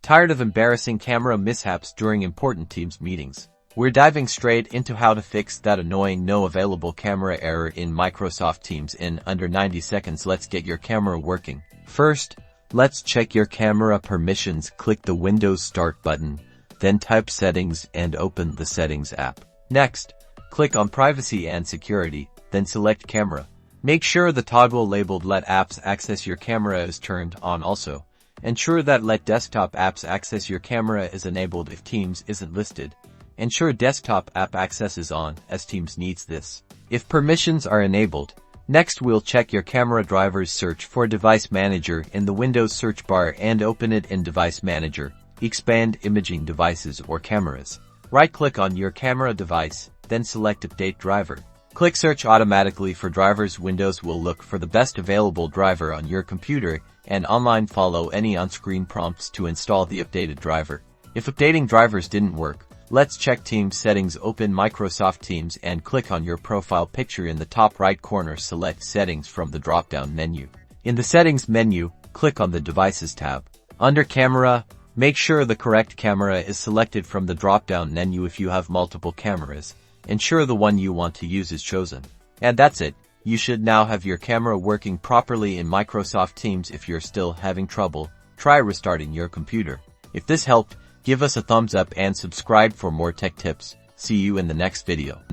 Tired of embarrassing camera mishaps during important Teams meetings? We're diving straight into how to fix that annoying no available camera error in Microsoft Teams in under 90 seconds. Let's get your camera working. First, let's check your camera permissions. Click the Windows Start button, then type Settings and open the Settings app. Next, click on Privacy and Security, then select Camera. Make sure the toggle labeled Let Apps Access Your Camera is turned on. Also, ensure that Let Desktop Apps Access Your Camera is enabled if Teams isn't listed. Ensure Desktop App Access is on, as Teams needs this if permissions are enabled. Next, we'll check your camera drivers. Search for Device Manager in the Windows search bar and open it in Device Manager. Expand Imaging Devices or Cameras. Right-click on your camera device, then select Update Driver. Click Search automatically for drivers. Windows will look for the best available driver on your computer and online follow any on-screen prompts to install the updated driver. If updating drivers didn't work, let's check Teams settings. Open Microsoft Teams and click on your profile picture in the top right corner. Select Settings from the drop-down menu. In the Settings menu, click on the Devices tab. Under Camera, make sure the correct camera is selected from the drop-down menu. If you have multiple cameras, ensure the one you want to use is chosen. And that's it. You should now have your camera working properly in Microsoft Teams. If you're still having trouble, try restarting your computer. If this helped, give us a thumbs up and subscribe for more tech tips. See you in the next video.